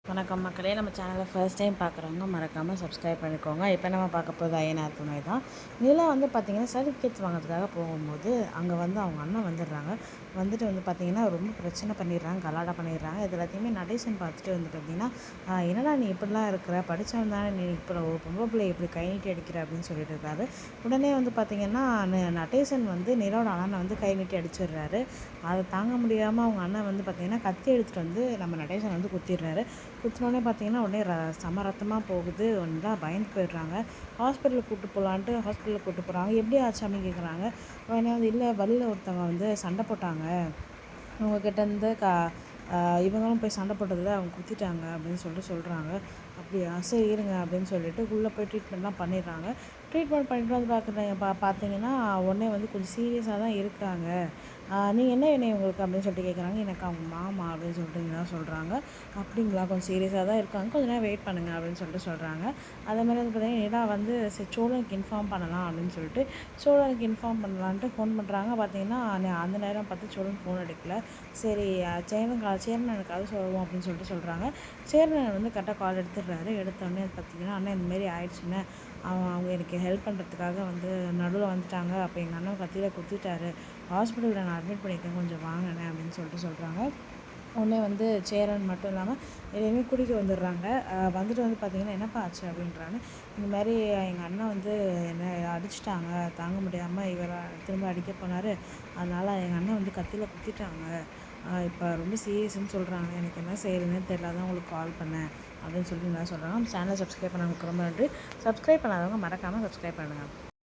வணக்கம் மக்களே. நம்ம சேனலை ஃபர்ஸ்ட் டைம் பார்க்குறவங்க மறக்காமல் சப்ஸ்கிரைப் பண்ணிக்கோங்க. இப்போ நம்ம பார்க்க போகிறது ஐயனார் துணை தான். நிலா பார்த்திங்கன்னா சர்டிஃபிகேட்ஸ் வாங்கிறதுக்காக போகும்போது அங்கே அவங்க அண்ணன் வந்துடுறாங்க. வந்துட்டு பார்த்திங்கன்னா ரொம்ப பிரச்சனை பண்ணிடுறாங்க, கலாட்டா பண்ணிடுறாங்க. இது எல்லாத்தையுமே நடேசன் பார்த்துட்டு பார்த்திங்கன்னா, என்னடா நீ இப்படிலாம் இருக்கிற, படித்தவன் தானே, நீ இப்போ ஒரு பொம்பளை பிள்ளை எப்படி கை நீட்டி அடிக்கிற அப்படின்னு சொல்லிட்டு இருக்காரு. உடனே பார்த்திங்கன்னா நடேசன் நிலாவோட அண்ணனை கை நீட்டி அடிச்சிடுறாரு. அதை தாங்க முடியாமல் அவங்க அண்ணன் பார்த்திங்கன்னா கத்தி எடுத்துகிட்டு நம்ம நடேசன் குத்திடுறாரு. குத்தினோடனே பார்த்திங்கன்னா உடனே செம ரத்தமாக போகுது. தான் பயந்து போயிடுறாங்க. ஹாஸ்பிட்டலுக்கு கூப்பிட்டு போகலான்ட்டு ஹாஸ்பிட்டலுக்கு கூப்பிட்டு போகிறாங்க. எப்படி ஆச்சு அப்படின்னு கேட்குறாங்க. உடனே இல்லை, வழியில் ஒருத்தவங்க சண்டை போட்டாங்க, அவங்கக்கிட்டேருந்து இவங்களும் போய் சண்டை போட்டதில் அவங்க குத்திட்டாங்க அப்படின்னு சொல்கிறாங்க. அப்படியா, சரி இருங்க அப்படின்னு சொல்லிட்டு உள்ளே போய் ட்ரீட்மெண்ட்லாம் பண்ணிடுறாங்க. ட்ரீட்மெண்ட் பண்ணிட்டு பார்த்தீங்கன்னா உடனே கொஞ்சம் சீரியஸாக தான் இருக்காங்க. நீங்கள் என்ன வேணும் இவங்களுக்கு அப்படின்னு சொல்லிட்டு கேட்குறாங்க. எனக்கு அவங்க மாமா அப்படின்னு சொல்லிட்டு சொல்கிறாங்க. அப்படிங்களா, கொஞ்சம் சீரியஸாக தான் இருக்காங்க, கொஞ்சம் நேரம் வெயிட் பண்ணுங்கள் அப்படின்னு சொல்லிட்டு சொல்கிறாங்க. அதே மாதிரி பார்த்தீங்கன்னா நிலா சரி சோழனுக்கு இன்ஃபார்ம் பண்ணலாம் அப்படின்னு சொல்லிட்டு சோழனுக்கு இன்ஃபார்ம் பண்ணலான்ட்டு ஃபோன் பண்ணுறாங்க. பார்த்தீங்கன்னா அந்த நேரம் பார்த்து சோழன் ஃபோன் எடுக்கல. சரி சேரனுக்காக சொல்லுவோம் அப்படின்னு சொல்லிட்டு சொல்கிறாங்க. சேரன் கரெக்டாக கால் எடுத்துடுறாரு. எடுத்தோடனே பார்த்தீங்கன்னா அண்ணன் இந்தமாரி ஆயிடுச்சுன்னு அவங்க எனக்கு ஹெல்ப் பண்ணுறதுக்காக நடுவில் வந்துட்டாங்க. அப்போ எங்கள் அண்ணன் கத்தியில் குத்திட்டாரு, ஹாஸ்பிட்டலில் நான் அட்மிட் பண்ணியிருக்கேன், கொஞ்சம் வாங்கினேன் அப்படின்னு சொல்லிட்டு சொல்கிறாங்க. உடனே சேரன் மட்டும் இல்லாமல் எதையுமே கூட்டிகிட்டு வந்துடுறாங்க. வந்துட்டு பார்த்திங்கன்னா என்னப்பா ஆச்சு அப்படின்றாங்க. இந்தமாதிரி எங்கள் அண்ணன் என்னை அடிச்சிட்டாங்க, தாங்க முடியாமல் இவரை திரும்ப அடிக்க போனார், அதனால் எங்கள் அண்ணன் கத்தியில் குத்திட்டாங்க, இப்போ ரொம்ப சீரியஸ்ன்னு சொல்கிறாங்க, எனக்கு என்ன செய்யறதுன்னு தெரியல, தான் உங்களுக்கு கால் பண்ணேன் அப்படின்னு சொல்லி நான் சொல்கிறாங்க. சேனல் சப்ஸ்கிரைப் பண்ணவங்களுக்கு ரொம்ப நன்றி. சப்ஸ்கிரைப் பண்ணாதவங்க மறக்காமல் சப்ஸ்கிரைப் பண்ணுங்கள்.